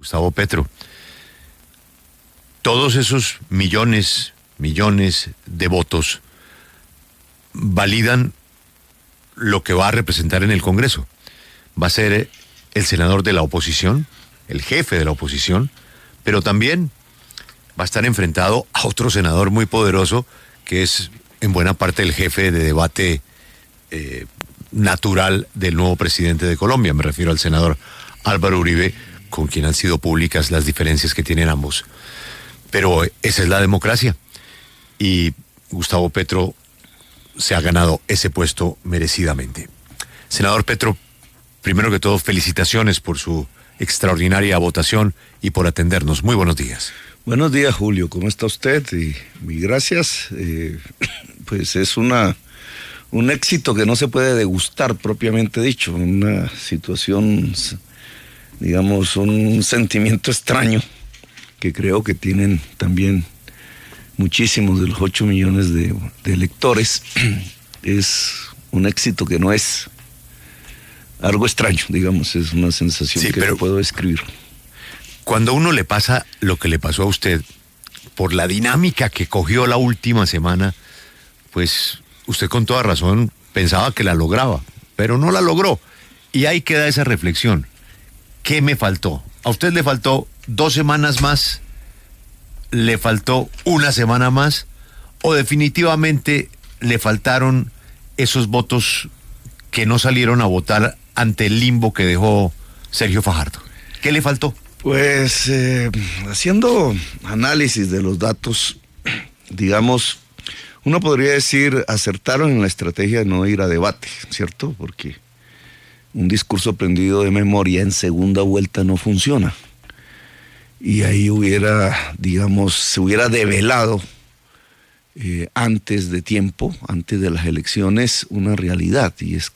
Gustavo Petro, todos esos millones de votos validan lo que va a representar en el Congreso. Va a ser el senador de la oposición, el jefe de la oposición, pero también va a estar enfrentado a otro senador muy poderoso que es en buena parte el jefe de debate natural del nuevo presidente de Colombia. Me refiero al senador Álvaro Uribe, con quien han sido públicas las diferencias que tienen ambos. Pero esa es la democracia. Y Gustavo Petro se ha ganado ese puesto merecidamente. Senador Petro, primero que todo, felicitaciones por su extraordinaria votación y por atendernos. Muy buenos días. Buenos días, Julio. ¿Cómo está usted? Y gracias. Pues es un éxito que no se puede degustar propiamente dicho. Una situación, digamos, un sentimiento extraño que creo que tienen también muchísimos de los 8 millones de electores. Es un éxito que no es algo extraño, digamos, es una sensación que no puedo describir. Cuando a uno le pasa lo que le pasó a usted, por la dinámica que cogió la última semana, pues usted con toda razón pensaba que la lograba, pero no la logró. Y ahí queda esa reflexión. ¿Qué me faltó? ¿A usted le faltó 2 semanas más? ¿Le faltó 1 semana más? ¿O definitivamente le faltaron esos votos que no salieron a votar ante el limbo que dejó Sergio Fajardo? ¿Qué le faltó? Pues haciendo análisis de los datos, digamos, uno podría decir acertaron en la estrategia de no ir a debate, ¿cierto? Porque un discurso aprendido de memoria en segunda vuelta no funciona. Y ahí hubiera, digamos, se hubiera develado antes de tiempo, antes de las elecciones, una realidad, y es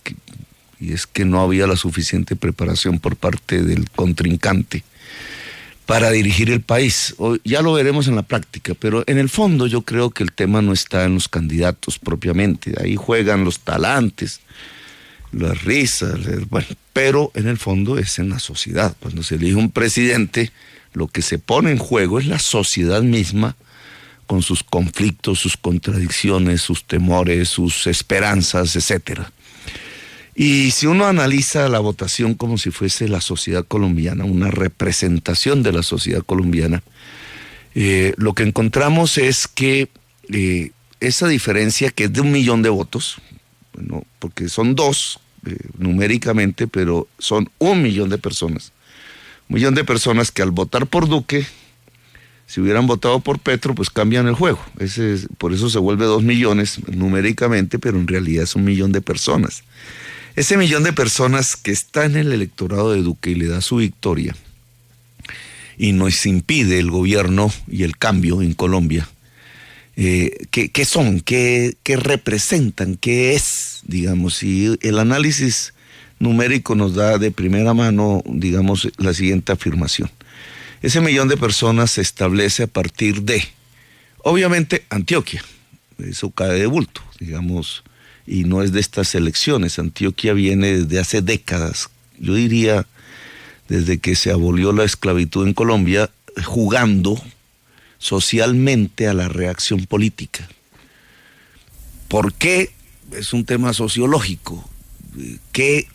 que no había la suficiente preparación por parte del contrincante para dirigir el país. Ya lo veremos en la práctica, pero en el fondo yo creo que el tema no está en los candidatos propiamente. Ahí juegan los talantes, las risas, bueno, pero en el fondo es en la sociedad. Cuando se elige un presidente, lo que se pone en juego es la sociedad misma, con sus conflictos, sus contradicciones, sus temores, sus esperanzas, etcétera. Y si uno analiza la votación como si fuese la sociedad colombiana, una representación de la sociedad colombiana, lo que encontramos es que esa diferencia, que es de 1 millón de votos, bueno, porque son 2 numéricamente, pero son 1 millón de personas. 1 millón de personas que al votar por Duque, si hubieran votado por Petro, pues cambian el juego. Por eso se vuelve 2 millones numéricamente, pero en realidad es 1 millón de personas. Ese 1 millón de personas que está en el electorado de Duque y le da su victoria y nos impide el gobierno y el cambio en Colombia, ¿qué son? ¿Qué representan? ¿Qué es? Digamos, y el análisis numérico nos da de primera mano, digamos, la siguiente afirmación. Ese 1 millón de personas se establece a partir de, obviamente, Antioquia. Eso cae de bulto, digamos, y no es de estas elecciones. Antioquia viene desde hace décadas, yo diría desde que se abolió la esclavitud en Colombia, jugando socialmente a la reacción política. ¿Por qué? Es un tema sociológico.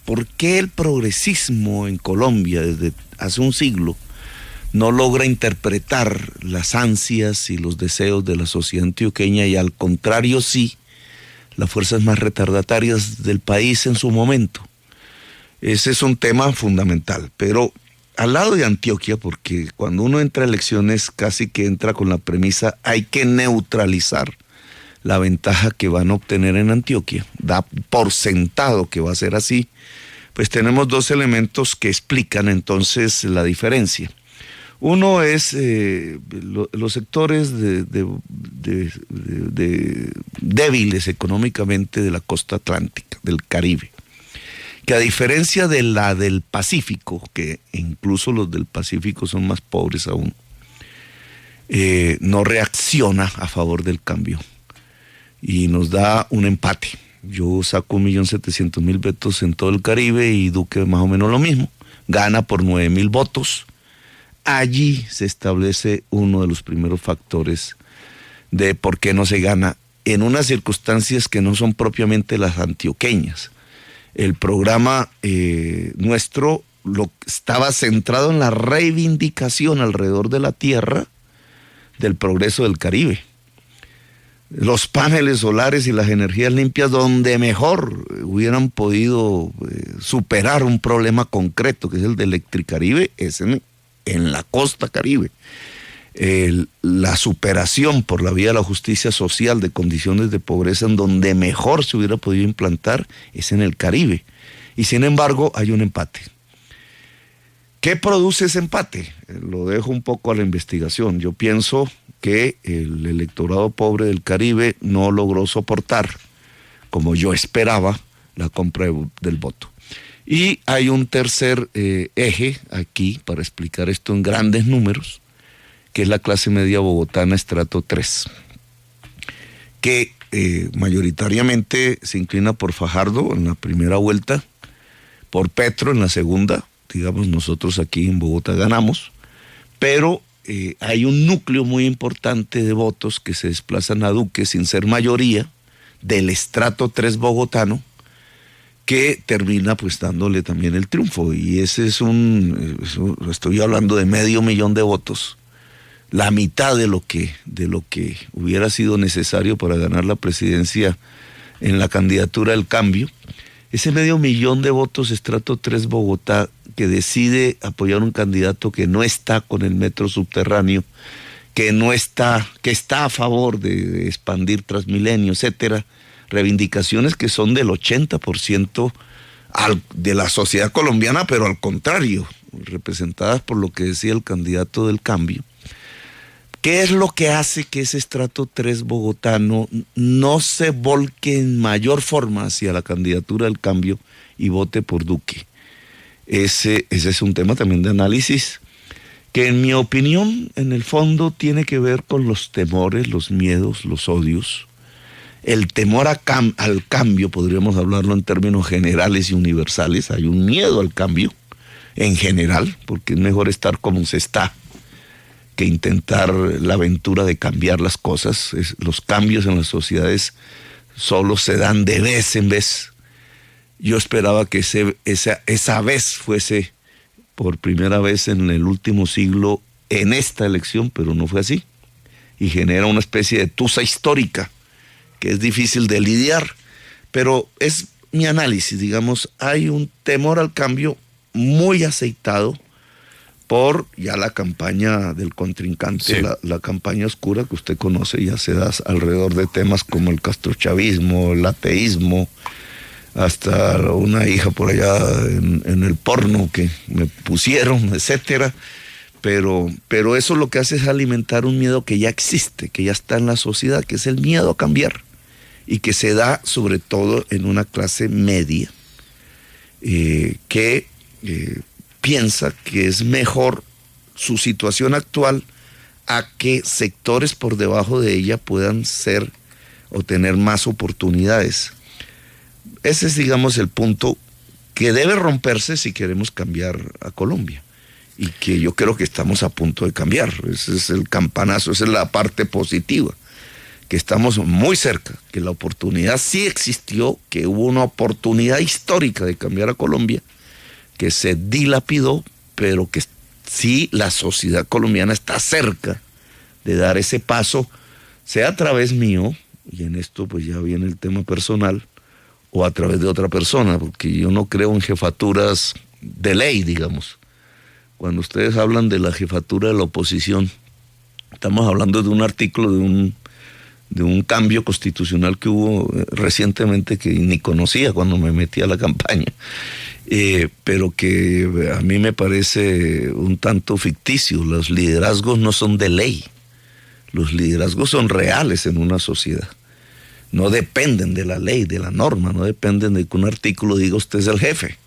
¿Por qué el progresismo en Colombia desde hace un siglo no logra interpretar las ansias y los deseos de la sociedad antioqueña, y al contrario sí las fuerzas más retardatarias del país en su momento? Ese es un tema fundamental, pero al lado de Antioquia, porque cuando uno entra a elecciones casi que entra con la premisa hay que neutralizar la ventaja que van a obtener en Antioquia, da por sentado que va a ser así, pues tenemos 2 elementos que explican entonces la diferencia. Uno es los sectores débiles económicamente de la costa atlántica, del Caribe, que a diferencia de la del Pacífico, que incluso los del Pacífico son más pobres aún, no reacciona a favor del cambio y nos da un empate. Yo saco 1.700.000 votos en todo el Caribe y Duque más o menos lo mismo, gana por 9.000 votos. allí se establece uno de los primeros factores de por qué no se gana en unas circunstancias que no son propiamente las antioqueñas. El programa nuestro estaba centrado en la reivindicación alrededor de la tierra del progreso del Caribe. Los paneles solares y las energías limpias donde mejor hubieran podido superar un problema concreto, que es el de Electricaribe, es en la costa Caribe. La superación por la vía de la justicia social de condiciones de pobreza en donde mejor se hubiera podido implantar es en el Caribe. Y sin embargo hay un empate. ¿Qué produce ese empate? Lo dejo un poco a la investigación. Yo pienso que el electorado pobre del Caribe no logró soportar, como yo esperaba, la compra del voto. Y hay un tercer eje aquí para explicar esto en grandes números, que es la clase media bogotana estrato 3, que mayoritariamente se inclina por Fajardo en la primera vuelta, por Petro en la segunda. Digamos, nosotros aquí en Bogotá ganamos, pero hay un núcleo muy importante de votos que se desplazan a Duque sin ser mayoría del estrato 3 bogotano, que termina pues dándole también el triunfo. Y ese es estoy hablando de 500,000 de votos, la mitad de lo que hubiera sido necesario para ganar la presidencia en la candidatura del Cambio. Ese 500,000 de votos estrato 3 Bogotá, que decide apoyar un candidato que no está con el metro subterráneo, que está a favor de expandir Transmilenio, etcétera, reivindicaciones que son del 80% de la sociedad colombiana, pero al contrario, representadas por lo que decía el candidato del Cambio. ¿Qué es lo que hace que ese estrato 3 bogotano no se volque en mayor forma hacia la candidatura del Cambio y vote por Duque? Ese es un tema también de análisis que, en mi opinión, en el fondo tiene que ver con los temores, los miedos, los odios. El temor al cambio, podríamos hablarlo en términos generales y universales. Hay un miedo al cambio en general, porque es mejor estar como se está que intentar la aventura de cambiar las cosas. Los cambios en las sociedades solo se dan de vez en vez. Yo esperaba que esa vez fuese por primera vez en el último siglo en esta elección, pero no fue así. Y genera una especie de tusa histórica que es difícil de lidiar. Pero es mi análisis, digamos, hay un temor al cambio muy aceitado por ya la campaña del contrincante, sí. la campaña oscura que usted conoce, ya se da alrededor de temas como el castrochavismo, el ateísmo, hasta una hija por allá en el porno que me pusieron, etcétera. Pero eso lo que hace es alimentar un miedo que ya existe, que ya está en la sociedad, que es el miedo a cambiar, y que se da sobre todo en una clase media que piensa que es mejor su situación actual a que sectores por debajo de ella puedan ser o tener más oportunidades. Ese es, digamos, el punto que debe romperse si queremos cambiar a Colombia, y que yo creo que estamos a punto de cambiar. Ese es el campanazo, esa es la parte positiva, que estamos muy cerca, que la oportunidad sí existió, que hubo una oportunidad histórica de cambiar a Colombia, que se dilapidó, pero que sí la sociedad colombiana está cerca de dar ese paso, sea a través mío, y en esto pues ya viene el tema personal, o a través de otra persona, porque yo no creo en jefaturas de ley, digamos. Cuando ustedes hablan de la jefatura de la oposición, estamos hablando de un artículo de un cambio constitucional que hubo recientemente, que ni conocía cuando me metí a la campaña, pero que a mí me parece un tanto ficticio. Los liderazgos no son de ley, los liderazgos son reales en una sociedad. No dependen de la ley, de la norma, no dependen de que un artículo diga usted es el jefe.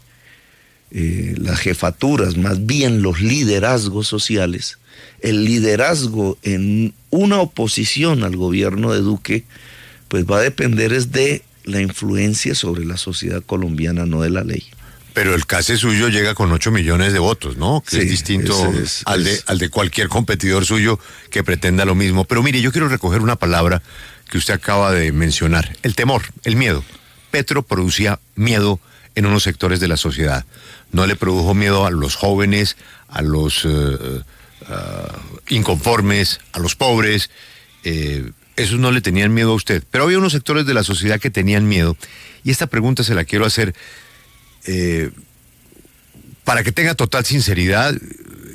Las jefaturas, más bien los liderazgos sociales, el liderazgo en una oposición al gobierno de Duque, pues va a depender es de la influencia sobre la sociedad colombiana, no de la ley. Pero el CASE suyo llega con 8 millones de votos, ¿no? Que sí, es distinto al de cualquier competidor suyo que pretenda lo mismo. Pero mire, yo quiero recoger una palabra que usted acaba de mencionar, el temor, el miedo. Petro producía miedo en unos sectores de la sociedad. No le produjo miedo a los jóvenes, a los inconformes, a los pobres. Esos no le tenían miedo a usted. Pero había unos sectores de la sociedad que tenían miedo. Y esta pregunta se la quiero hacer para que tenga total sinceridad,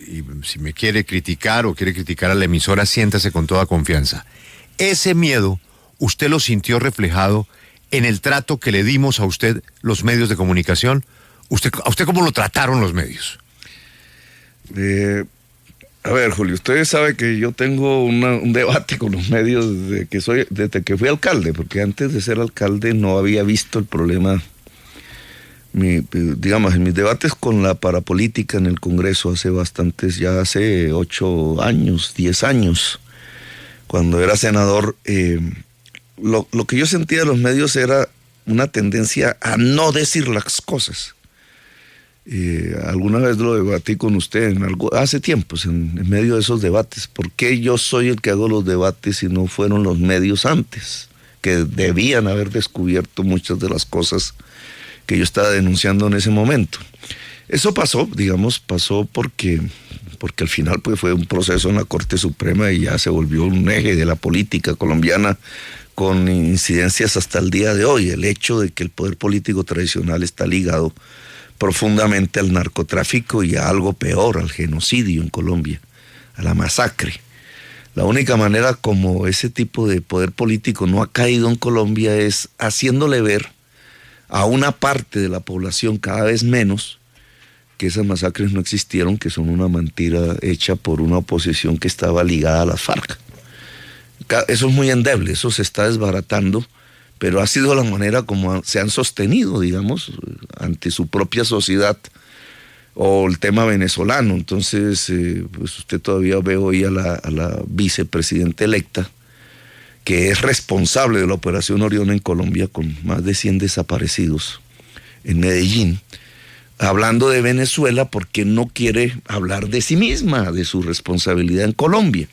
y si me quiere criticar o quiere criticar a la emisora, siéntase con toda confianza. Ese miedo, ¿usted lo sintió reflejado en el trato que le dimos a usted los medios de comunicación? ¿A usted cómo lo trataron los medios? A ver, Julio, usted sabe que yo tengo un debate con los medios desde que fui alcalde, porque antes de ser alcalde no había visto el problema. Digamos, en mis debates con la parapolítica en el Congreso hace 8 años, 10 años, cuando era senador, lo que yo sentía de los medios era una tendencia a no decir las cosas. Alguna vez lo debatí con usted hace tiempos, en medio de esos debates. ¿Por qué yo soy el que hago los debates y no fueron los medios antes? Que debían haber descubierto muchas de las cosas que yo estaba denunciando en ese momento. Eso pasó porque al final pues fue un proceso en la Corte Suprema y ya se volvió un eje de la política colombiana con incidencias hasta el día de hoy. El hecho de que el poder político tradicional está ligado profundamente al narcotráfico y a algo peor, al genocidio en Colombia, a la masacre. La única manera como ese tipo de poder político no ha caído en Colombia es haciéndole ver a una parte de la población cada vez menos que esas masacres no existieron, que son una mentira hecha por una oposición que estaba ligada a las FARC. Eso es muy endeble, eso se está desbaratando, pero ha sido la manera como se han sostenido, digamos, ante su propia sociedad, o el tema venezolano. Entonces, pues usted todavía ve hoy a la vicepresidenta electa, que es responsable de la Operación Orión en Colombia, con más de 100 desaparecidos en Medellín, hablando de Venezuela porque no quiere hablar de sí misma, de su responsabilidad en Colombia.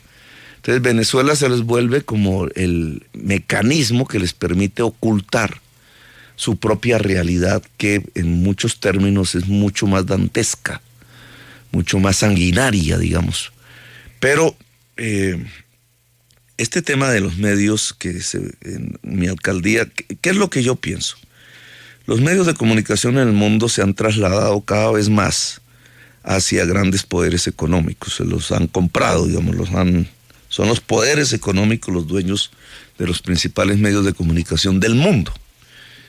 Entonces Venezuela se les vuelve como el mecanismo que les permite ocultar su propia realidad, que en muchos términos es mucho más dantesca, mucho más sanguinaria, digamos. Pero este tema de los medios, en mi alcaldía, ¿qué es lo que yo pienso? Los medios de comunicación en el mundo se han trasladado cada vez más hacia grandes poderes económicos, se los han comprado, digamos, son los poderes económicos los dueños de los principales medios de comunicación del mundo.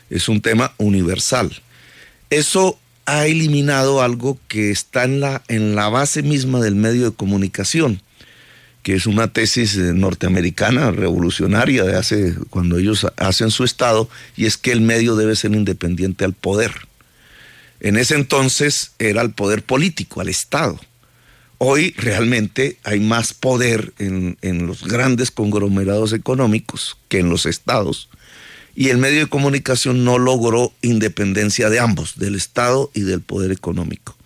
Es un tema universal. Eso ha eliminado algo que está en la base misma del medio de comunicación, que es una tesis norteamericana revolucionaria cuando ellos hacen su estado, y es que el medio debe ser independiente al poder. En ese entonces era al poder político, al Estado. Hoy realmente hay más poder en los grandes conglomerados económicos que en los estados, y el medio de comunicación no logró independencia de ambos, del Estado y del poder económico.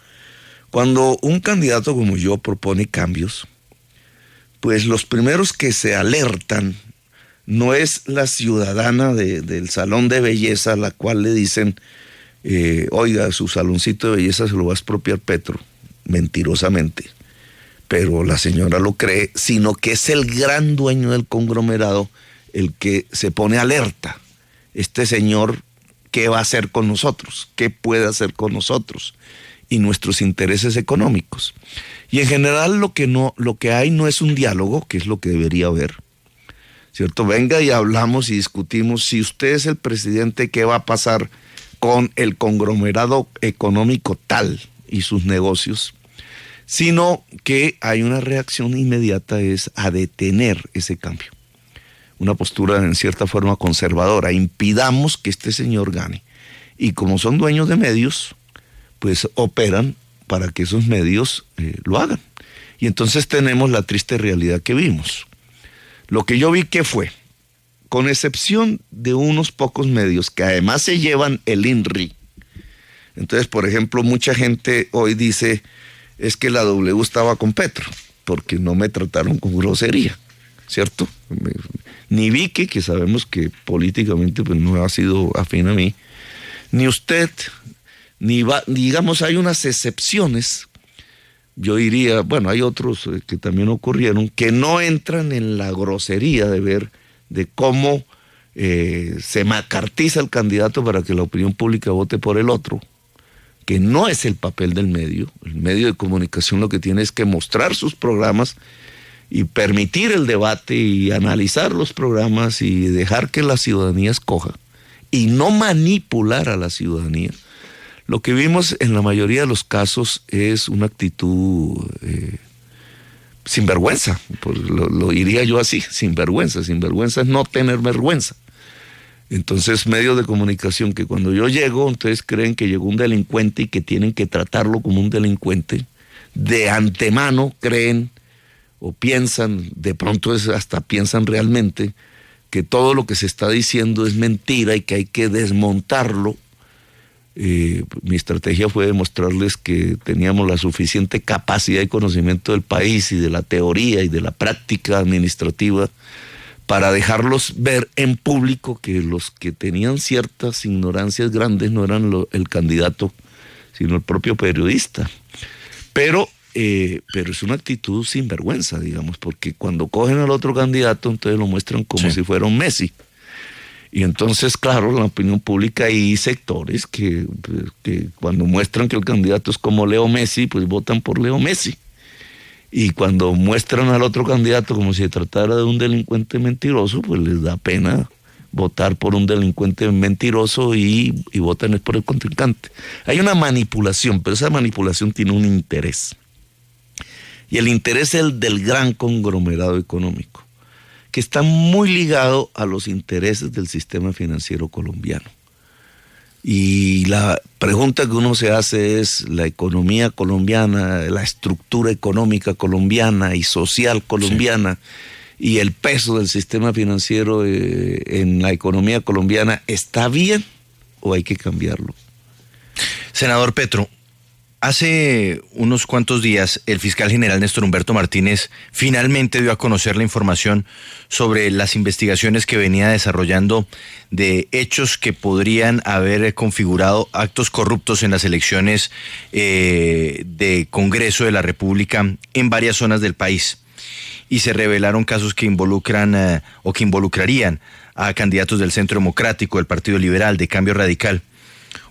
Cuando un candidato como yo propone cambios, pues los primeros que se alertan no es la ciudadana del salón de belleza, a la cual le dicen, oiga, su saloncito de belleza se lo va a expropiar Petro, mentirosamente, pero la señora lo cree, sino que es el gran dueño del conglomerado el que se pone alerta. Este señor, ¿qué va a hacer con nosotros? ¿Qué puede hacer con nosotros? Y nuestros intereses económicos. Y en general lo que hay no es un diálogo, que es lo que debería haber, ¿cierto? Venga y hablamos y discutimos. Si usted es el presidente, ¿qué va a pasar con el conglomerado económico tal y sus negocios? Sino que hay una reacción inmediata, es a detener ese cambio. Una postura en cierta forma conservadora. Impidamos que este señor gane. Y como son dueños de medios, pues operan para que esos medios lo hagan. Y entonces tenemos la triste realidad que vimos. Lo que yo vi que fue, con excepción de unos pocos medios que además se llevan el INRI, Entonces, por ejemplo, mucha gente hoy dice, es que la W estaba con Petro, porque no me trataron con grosería, ¿cierto? Ni Vicky, que sabemos que políticamente pues, no ha sido afín a mí, ni usted, digamos, hay unas excepciones. Yo diría, bueno, hay otros que también ocurrieron, que no entran en la grosería de ver de cómo se macartiza el candidato para que la opinión pública vote por el otro, que no es el papel del medio. El medio de comunicación lo que tiene es que mostrar sus programas y permitir el debate y analizar los programas y dejar que la ciudadanía escoja y no manipular a la ciudadanía. Lo que vimos en la mayoría de los casos es una actitud sinvergüenza, pues lo diría yo así, sinvergüenza. Sinvergüenza es no tener vergüenza. Entonces, medios de comunicación que cuando yo llego, entonces creen que llegó un delincuente y que tienen que tratarlo como un delincuente. De antemano creen o piensan, de pronto hasta piensan realmente que todo lo que se está diciendo es mentira y que hay que desmontarlo. Mi estrategia fue demostrarles que teníamos la suficiente capacidad y conocimiento del país y de la teoría y de la práctica administrativa para dejarlos ver en público que los que tenían ciertas ignorancias grandes no eran el candidato, sino el propio periodista. Pero es una actitud sin vergüenza, digamos, porque cuando cogen al otro candidato, entonces lo muestran como si fuera un Messi. Y entonces, claro, en la opinión pública hay sectores que cuando muestran que el candidato es como Leo Messi, pues votan por Leo Messi. Y cuando muestran al otro candidato como si se tratara de un delincuente mentiroso, pues les da pena votar por un delincuente mentiroso y votan por el contrincante. Hay una manipulación, pero esa manipulación tiene un interés. Y el interés es el del gran conglomerado económico, que está muy ligado a los intereses del sistema financiero colombiano. Y la pregunta que uno se hace es, la economía colombiana, la estructura económica colombiana y social colombiana, sí, y el peso del sistema financiero en la economía colombiana, ¿está bien o hay que cambiarlo? Senador Petro, hace unos cuantos días el fiscal general Néstor Humberto Martínez finalmente dio a conocer la información sobre las investigaciones que venía desarrollando de hechos que podrían haber configurado actos corruptos en las elecciones de Congreso de la República en varias zonas del país. Y se revelaron casos que involucran o que involucrarían a candidatos del Centro Democrático, del Partido Liberal, de Cambio Radical.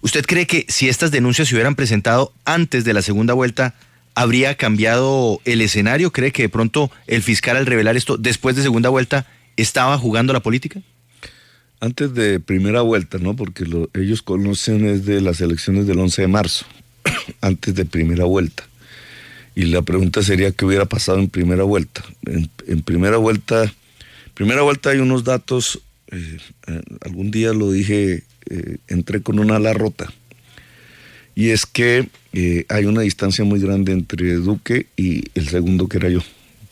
¿Usted cree que si estas denuncias se hubieran presentado antes de la segunda vuelta, habría cambiado el escenario? ¿Cree que de pronto el fiscal, al revelar esto después de segunda vuelta, estaba jugando la política? Antes de primera vuelta, ¿no? Porque ellos conocen es de las elecciones del 11 de marzo, antes de primera vuelta. Y la pregunta sería, ¿qué hubiera pasado en primera vuelta? En primera vuelta hay unos datos, algún día lo dije, entré con una ala rota. Y es que hay una distancia muy grande entre Duque y el segundo, que era yo,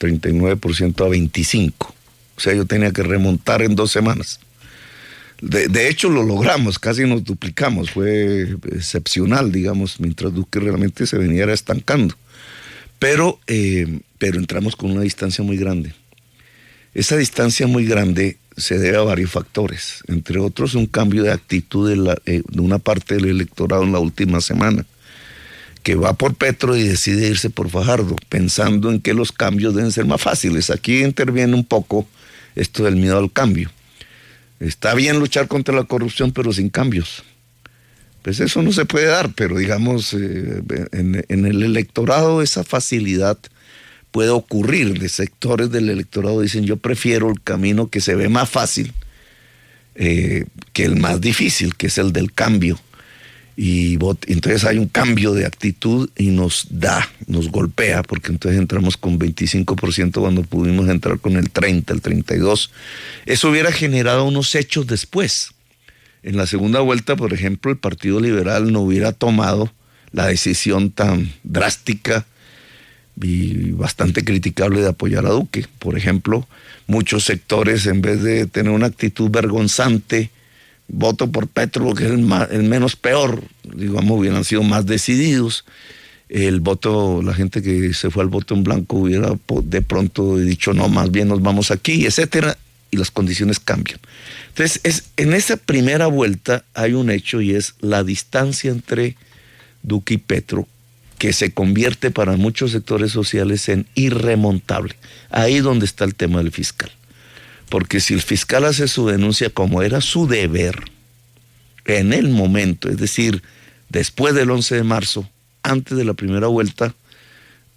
39% a 25%. O sea, yo tenía que remontar en 2 semanas. De hecho, lo logramos, casi nos duplicamos, fue excepcional, digamos, mientras Duque realmente se venía estancando. Pero entramos con una distancia muy grande. Esa distancia muy grande se debe a varios factores, entre otros un cambio de actitud de una parte del electorado en la última semana, que va por Petro y decide irse por Fajardo, pensando en que los cambios deben ser más fáciles. Aquí interviene un poco esto del miedo al cambio. Está bien luchar contra la corrupción, pero sin cambios. Pues eso no se puede dar, pero digamos, en el electorado esa facilidad puede ocurrir. De sectores del electorado dicen, yo prefiero el camino que se ve más fácil que el más difícil, que es el del cambio. Y entonces hay un cambio de actitud y nos golpea, porque entonces entramos con 25% cuando pudimos entrar con el 30, el 32%. Eso hubiera generado unos hechos después. En la segunda vuelta, por ejemplo, el Partido Liberal no hubiera tomado la decisión tan drástica y bastante criticable de apoyar a Duque. Por ejemplo, muchos sectores, en vez de tener una actitud vergonzante voto por Petro, que es el menos peor, digamos, hubieran sido más decididos. El voto, la gente que se fue al voto en blanco hubiera de pronto dicho, no, más bien nos vamos aquí, etcétera, y las condiciones cambian. Entonces, en esa primera vuelta hay un hecho, y es la distancia entre Duque y Petro, que se convierte para muchos sectores sociales en irremontable. Ahí donde está el tema del fiscal. Porque si el fiscal hace su denuncia como era su deber, en el momento, es decir, después del 11 de marzo, antes de la primera vuelta,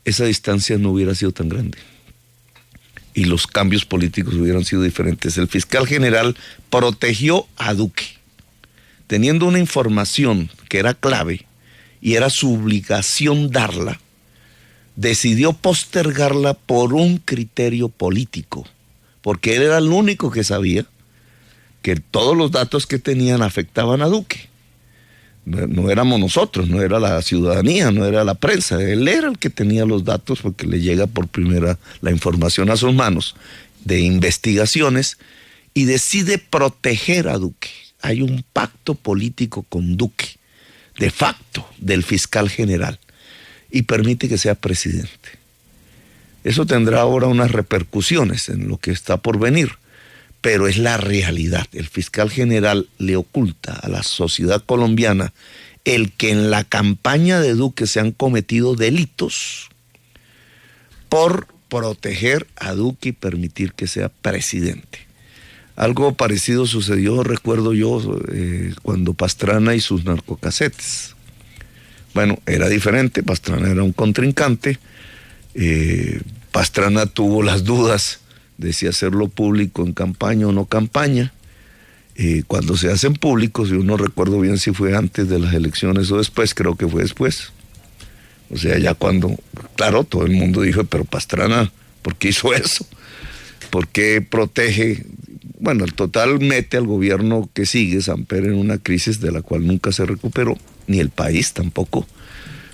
esa distancia no hubiera sido tan grande. Y los cambios políticos hubieran sido diferentes. El fiscal general protegió a Duque, teniendo una información que era clave, y era su obligación darla, decidió postergarla por un criterio político, porque él era el único que sabía que todos los datos que tenían afectaban a Duque. No éramos nosotros, no era la ciudadanía, no era la prensa, él era el que tenía los datos porque le llega por primera la información a sus manos de investigaciones y decide proteger a Duque. Hay un pacto político con Duque, de facto, del fiscal general, y permite que sea presidente. Eso tendrá ahora unas repercusiones en lo que está por venir, pero es la realidad. El fiscal general le oculta a la sociedad colombiana el que en la campaña de Duque se han cometido delitos por proteger a Duque y permitir que sea presidente. Algo parecido sucedió, recuerdo yo, cuando Pastrana y sus narcocasetes. Bueno, era diferente, Pastrana era un contrincante, Pastrana tuvo las dudas de si hacerlo público en campaña o no campaña. Cuando se hacen públicos, yo no recuerdo bien si fue antes de las elecciones o después, creo que fue después. O sea, ya cuando, claro, todo el mundo dijo, pero Pastrana, ¿por qué hizo eso? ¿Por qué protege? Bueno, el total mete al gobierno que sigue, Samper, en una crisis de la cual nunca se recuperó, ni el país tampoco.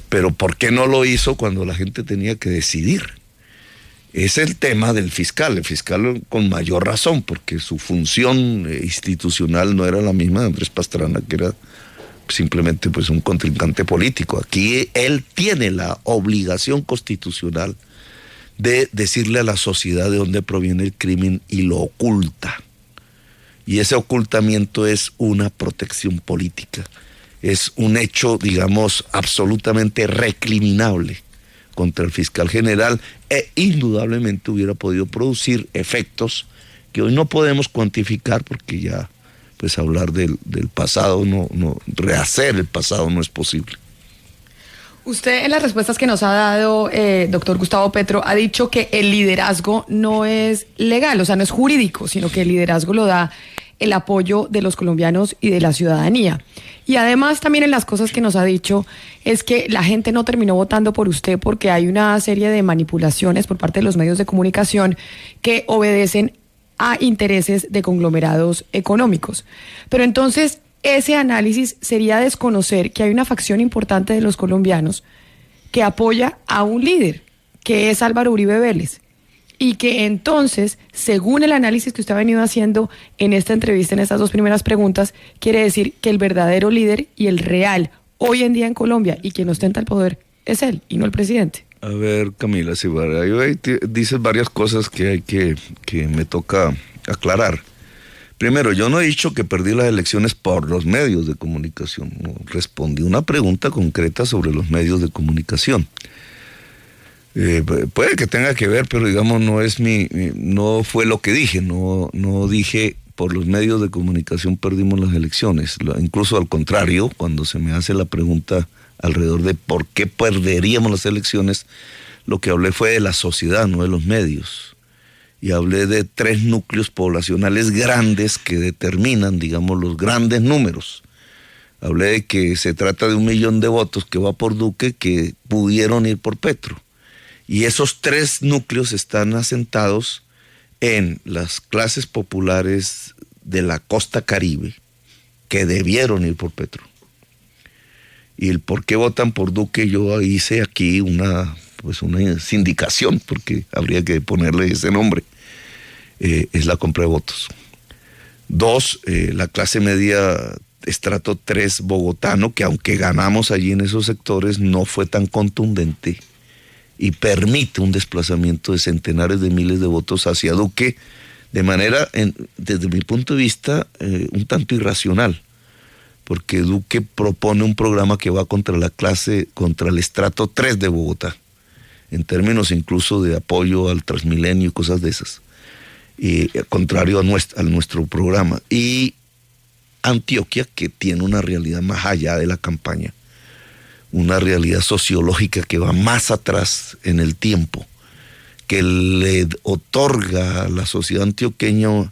Pero ¿por qué no lo hizo cuando la gente tenía que decidir? Es el tema del fiscal, el fiscal con mayor razón, porque su función institucional no era la misma de Andrés Pastrana, que era simplemente pues un contrincante político. Aquí él tiene la obligación constitucional de decirle a la sociedad de dónde proviene el crimen y lo oculta. Y ese ocultamiento es una protección política, es un hecho, digamos, absolutamente recriminable contra el fiscal general, e indudablemente hubiera podido producir efectos que hoy no podemos cuantificar, porque ya pues hablar del pasado, rehacer el pasado no es posible. Usted en las respuestas que nos ha dado, doctor Gustavo Petro, ha dicho que el liderazgo no es legal, o sea, no es jurídico, sino que el liderazgo lo da el apoyo de los colombianos y de la ciudadanía. Y además también en las cosas que nos ha dicho es que la gente no terminó votando por usted porque hay una serie de manipulaciones por parte de los medios de comunicación que obedecen a intereses de conglomerados económicos. Pero entonces ese análisis sería desconocer que hay una facción importante de los colombianos que apoya a un líder, que es Álvaro Uribe Vélez, y que entonces, según el análisis que usted ha venido haciendo en esta entrevista, en estas dos primeras preguntas, quiere decir que el verdadero líder y el real hoy en día en Colombia y quien ostenta el poder es él y no el presidente. A ver, Camila, si dices varias cosas que me toca aclarar. Primero, yo no he dicho que perdí las elecciones por los medios de comunicación. No, respondí una pregunta concreta sobre los medios de comunicación. Puede que tenga que ver, pero digamos no fue lo que dije. No dije por los medios de comunicación perdimos las elecciones. Incluso al contrario, cuando se me hace la pregunta alrededor de por qué perderíamos las elecciones, lo que hablé fue de la sociedad, no de los medios. Y hablé de 3 núcleos poblacionales grandes que determinan, digamos, los grandes números. Hablé de que se trata de 1 millón de votos que va por Duque que pudieron ir por Petro. Y esos 3 núcleos están asentados en las clases populares de la costa Caribe que debieron ir por Petro. Y el por qué votan por Duque, yo hice aquí una sindicación, porque habría que ponerle ese nombre. Es la compra de votos. 2, la clase media estrato 3 bogotano, que aunque ganamos allí en esos sectores, no fue tan contundente y permite un desplazamiento de centenares de miles de votos hacia Duque de manera, desde mi punto de vista, un tanto irracional, porque Duque propone un programa que va contra el estrato 3 de Bogotá, en términos incluso de apoyo al Transmilenio y cosas de esas, contrario a nuestro programa. Y Antioquia, que tiene una realidad más allá de la campaña, una realidad sociológica que va más atrás en el tiempo, que le otorga a la sociedad antioqueña,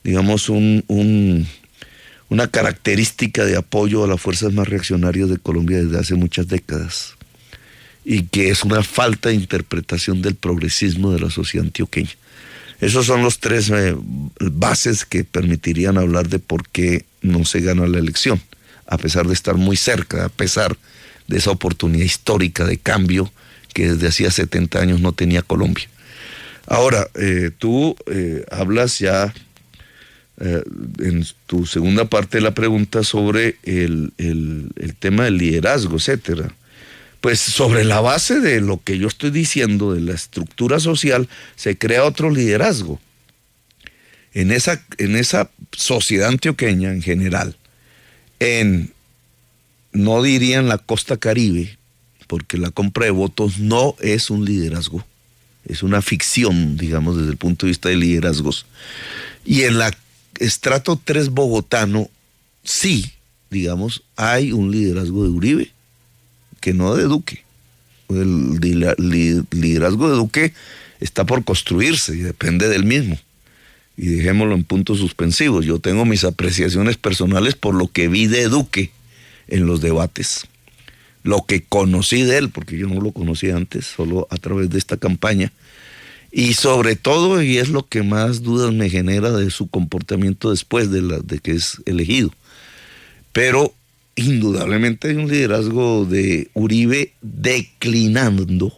digamos, una característica de apoyo a las fuerzas más reaccionarias de Colombia desde hace muchas décadas, y que es una falta de interpretación del progresismo de la sociedad antioqueña. Esos son los 3 bases que permitirían hablar de por qué no se gana la elección, a pesar de estar muy cerca, a pesar de esa oportunidad histórica de cambio que desde hacía 70 años no tenía Colombia. Ahora, tú hablas ya en tu segunda parte de la pregunta sobre el tema del liderazgo, etcétera. Pues sobre la base de lo que yo estoy diciendo, de la estructura social, se crea otro liderazgo. En esa sociedad antioqueña en general, no diría en la costa Caribe, porque la compra de votos no es un liderazgo, es una ficción, digamos, desde el punto de vista de liderazgos. Y en la estrato 3 bogotano, sí, digamos, hay un liderazgo de Uribe, que no de Duque. El liderazgo de Duque está por construirse y depende del mismo. Y dejémoslo en puntos suspensivos. Yo tengo mis apreciaciones personales por lo que vi de Duque en los debates, lo que conocí de él, porque yo no lo conocía antes, solo a través de esta campaña, y sobre todo, y es lo que más dudas me genera, de su comportamiento después de que es elegido. Pero indudablemente hay un liderazgo de Uribe declinando,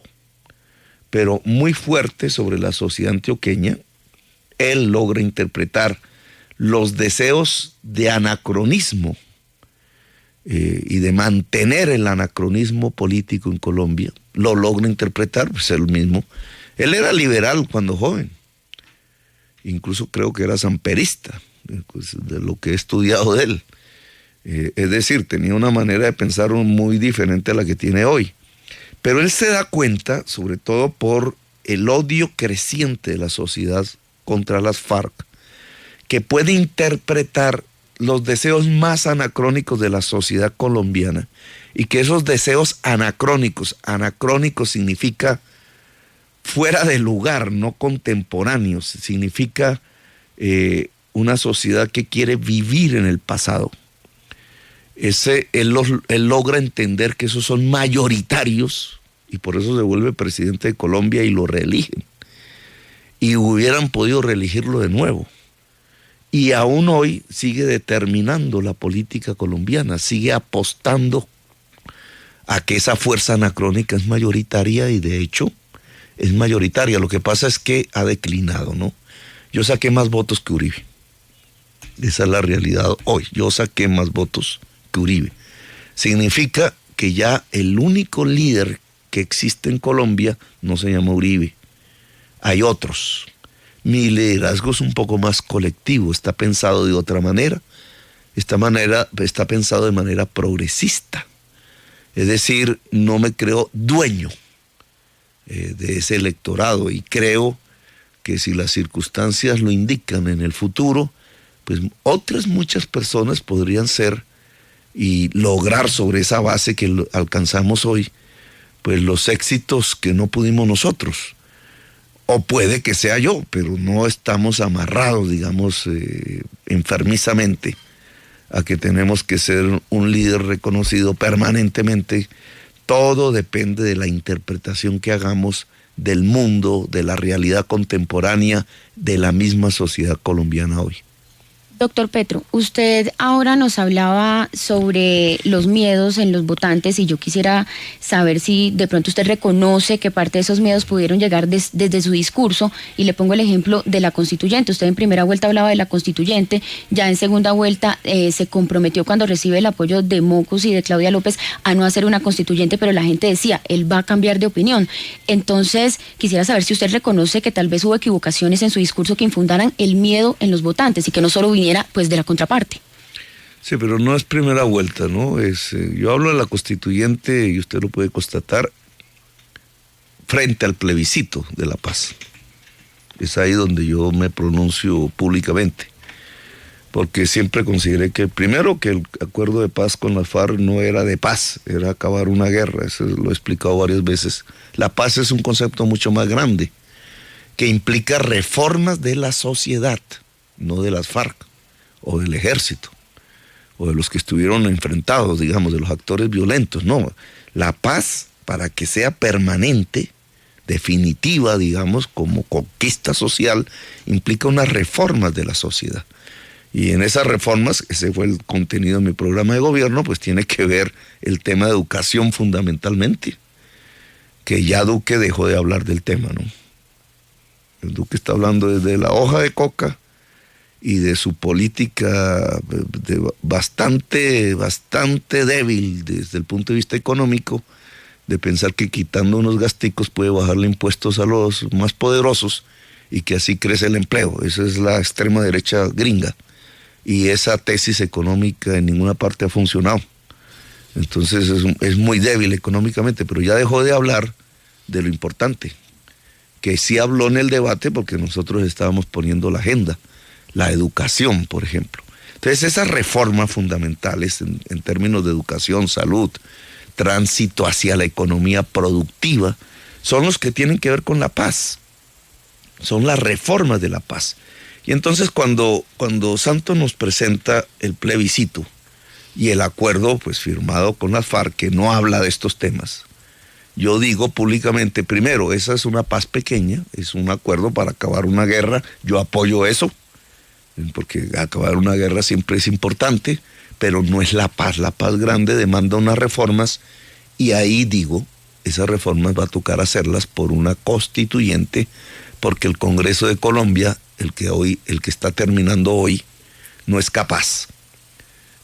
pero muy fuerte sobre la sociedad antioqueña. Él logra interpretar los deseos de anacronismo y de mantener el anacronismo político en Colombia. Lo logra interpretar, pues él mismo. Él era liberal cuando joven, incluso creo que era samperista, pues, de lo que he estudiado de él. Es decir, tenía una manera de pensar muy diferente a la que tiene hoy. Pero él se da cuenta, sobre todo por el odio creciente de la sociedad contra las FARC, que puede interpretar los deseos más anacrónicos de la sociedad colombiana, y que esos deseos anacrónicos significa fuera de lugar, no contemporáneos, significa una sociedad que quiere vivir en el pasado. Él logra entender que esos son mayoritarios, y por eso se vuelve presidente de Colombia y lo reeligen. Y hubieran podido reelegirlo de nuevo. Y aún hoy sigue determinando la política colombiana, sigue apostando a que esa fuerza anacrónica es mayoritaria, y de hecho es mayoritaria. Lo que pasa es que ha declinado, ¿no? Yo saqué más votos que Uribe. Esa es la realidad hoy. Yo saqué más votos que Uribe. Significa que ya el único líder que existe en Colombia no se llama Uribe. Hay otros. Mi liderazgo es un poco más colectivo, está pensado de otra manera. Está pensado de manera progresista. Es decir, no me creo dueño de ese electorado, y creo que si las circunstancias lo indican en el futuro, pues otras muchas personas podrían ser y lograr sobre esa base que alcanzamos hoy, pues los éxitos que no pudimos nosotros. O puede que sea yo, pero no estamos amarrados, digamos, enfermizamente a que tenemos que ser un líder reconocido permanentemente. Todo depende de la interpretación que hagamos del mundo, de la realidad contemporánea, de la misma sociedad colombiana hoy. Doctor Petro, usted ahora nos hablaba sobre los miedos en los votantes y yo quisiera saber si de pronto usted reconoce que parte de esos miedos pudieron llegar desde su discurso, y le pongo el ejemplo de la constituyente. Usted en primera vuelta hablaba de la constituyente, ya en segunda vuelta se comprometió cuando recibe el apoyo de Mocus y de Claudia López a no hacer una constituyente, pero la gente decía, él va a cambiar de opinión. Entonces, quisiera saber si usted reconoce que tal vez hubo equivocaciones en su discurso que infundaran el miedo en los votantes y que no solo viniera pues de la contraparte. Sí, pero no es primera vuelta, ¿no? Yo hablo de la constituyente, y usted lo puede constatar, frente al plebiscito de la paz. Es ahí donde yo me pronuncio públicamente, porque siempre consideré que, primero, que el acuerdo de paz con la FARC no era de paz, era acabar una guerra. Eso lo he explicado varias veces. La paz es un concepto mucho más grande, que implica reformas de la sociedad, no de las FARC, o del ejército, o de los que estuvieron enfrentados, digamos, de los actores violentos. No, la paz, para que sea permanente, definitiva, digamos, como conquista social, implica unas reformas de la sociedad. Y en esas reformas, ese fue el contenido de mi programa de gobierno, pues tiene que ver el tema de educación fundamentalmente, que ya Duque dejó de hablar del tema, ¿no? El Duque está hablando desde la hoja de coca y de su política bastante débil desde el punto de vista económico, de pensar que quitando unos gasticos puede bajarle impuestos a los más poderosos y que así crece el empleo. Esa es la extrema derecha gringa, y esa tesis económica en ninguna parte ha funcionado. Entonces es muy débil económicamente, pero ya dejó de hablar de lo importante, que sí habló en el debate porque nosotros estábamos poniendo la agenda, la educación, por ejemplo. Entonces esas reformas fundamentales en términos de educación, salud, tránsito hacia la economía productiva, son los que tienen que ver con la paz, son las reformas de la paz. Y entonces cuando Santos nos presenta el plebiscito y el acuerdo pues firmado con las FARC, que no habla de estos temas, yo digo públicamente, primero, esa es una paz pequeña, es un acuerdo para acabar una guerra, yo apoyo eso, porque acabar una guerra siempre es importante, pero no es la paz grande demanda unas reformas, y ahí digo, esas reformas va a tocar hacerlas por una constituyente, porque el Congreso de Colombia, el que está terminando hoy, no es capaz.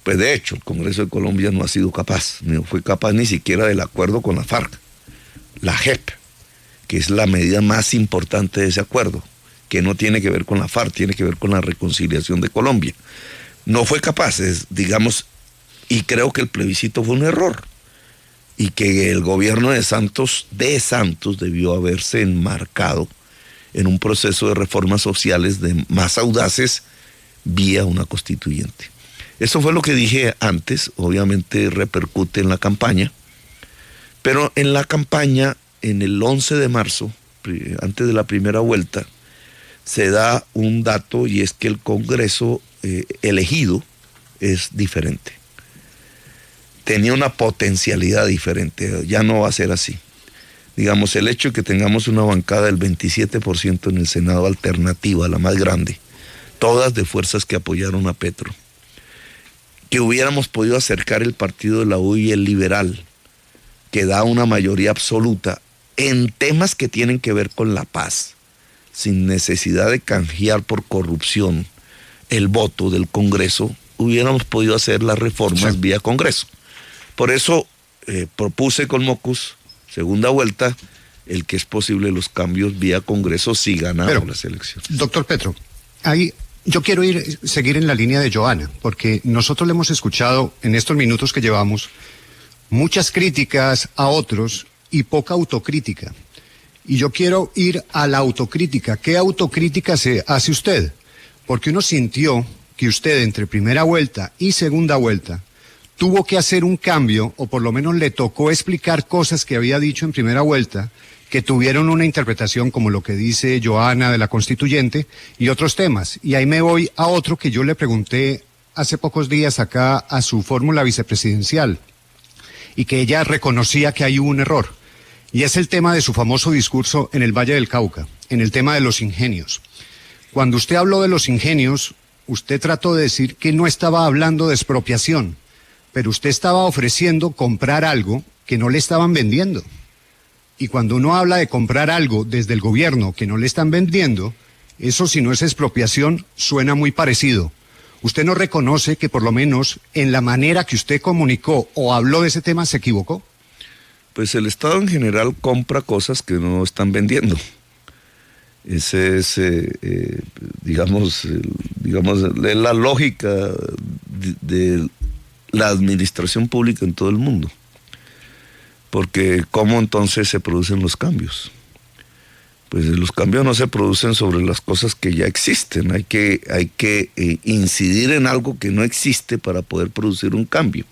Pues de hecho, el Congreso de Colombia no ha sido capaz, no fue capaz ni siquiera del acuerdo con la FARC, la JEP, que es la medida más importante de ese acuerdo, que no tiene que ver con la FARC, tiene que ver con la reconciliación de Colombia. No fue capaz, digamos, y creo que el plebiscito fue un error, y que el gobierno de Santos debió haberse enmarcado en un proceso de reformas sociales más audaces vía una constituyente. Eso fue lo que dije antes, obviamente repercute en la campaña, pero en la campaña, en el 11 de marzo, antes de la primera vuelta, se da un dato, y es que el Congreso elegido es diferente. Tenía una potencialidad diferente, ya no va a ser así. Digamos, el hecho de que tengamos una bancada del 27% en el Senado alternativa, la más grande, todas de fuerzas que apoyaron a Petro, que hubiéramos podido acercar el partido de la U y el liberal, que da una mayoría absoluta en temas que tienen que ver con la paz, sin necesidad de canjear por corrupción el voto del Congreso, hubiéramos podido hacer las reformas vía Congreso. Por eso propuse con Mocus, segunda vuelta, el que es posible los cambios vía Congreso si ganamos las elecciones. Doctor Petro, ahí yo quiero seguir en la línea de Johanna, porque nosotros le hemos escuchado en estos minutos que llevamos muchas críticas a otros y poca autocrítica. Y yo quiero ir a la autocrítica. ¿Qué autocrítica se hace usted? Porque uno sintió que usted entre primera vuelta y segunda vuelta tuvo que hacer un cambio, o por lo menos le tocó explicar cosas que había dicho en primera vuelta, que tuvieron una interpretación como lo que dice Johanna de la constituyente y otros temas. Y ahí me voy a otro que yo le pregunté hace pocos días acá a su fórmula vicepresidencial, y que ella reconocía que hay un error, y es el tema de su famoso discurso en el Valle del Cauca, en el tema de los ingenios. Cuando usted habló de los ingenios, usted trató de decir que no estaba hablando de expropiación, pero usted estaba ofreciendo comprar algo que no le estaban vendiendo. Y cuando uno habla de comprar algo desde el gobierno que no le están vendiendo, eso, si no es expropiación, suena muy parecido. ¿Usted no reconoce que por lo menos en la manera que usted comunicó o habló de ese tema se equivocó? Pues el Estado en general compra cosas que no están vendiendo. Ese es, digamos, la lógica de la administración pública en todo el mundo. Porque ¿cómo entonces se producen los cambios? Pues los cambios no se producen sobre las cosas que ya existen. Hay que incidir en algo que no existe para poder producir un cambio.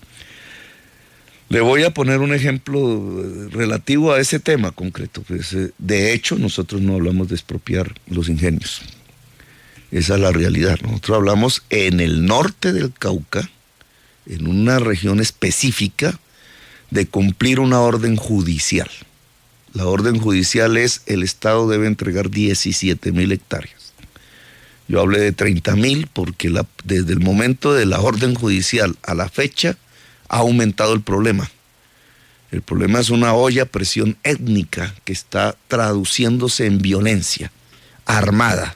Le voy a poner un ejemplo relativo a ese tema concreto. Pues, de hecho, nosotros no hablamos de expropiar los ingenios. Esa es la realidad. Nosotros hablamos en el norte del Cauca, en una región específica, de cumplir una orden judicial. La orden judicial es: el Estado debe entregar 17,000 hectáreas. Yo hablé de 30,000 porque desde el momento de la orden judicial a la fecha ha aumentado el problema. El problema es una olla a presión étnica que está traduciéndose en violencia armada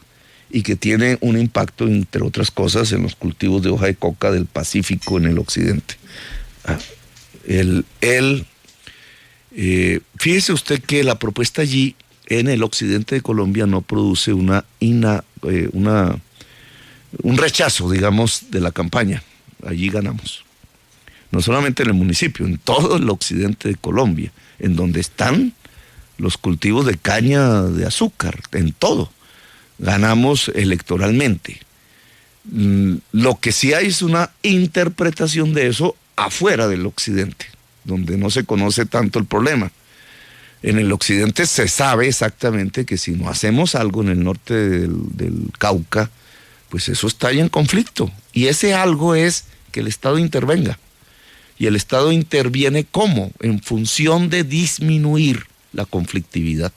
y que tiene un impacto, entre otras cosas, en los cultivos de hoja de coca del Pacífico en el occidente. Fíjese usted que la propuesta allí en el occidente de Colombia no produce un rechazo, digamos, de la campaña. Allí ganamos. No solamente en el municipio, en todo el occidente de Colombia, en donde están los cultivos de caña de azúcar, en todo. Ganamos electoralmente. Lo que sí hay es una interpretación de eso afuera del occidente, donde no se conoce tanto el problema. En el occidente se sabe exactamente que si no hacemos algo en el norte del Cauca, pues eso está ahí en conflicto. Y ese algo es que el Estado intervenga. Y el Estado interviene ¿cómo? En función de disminuir la conflictividad.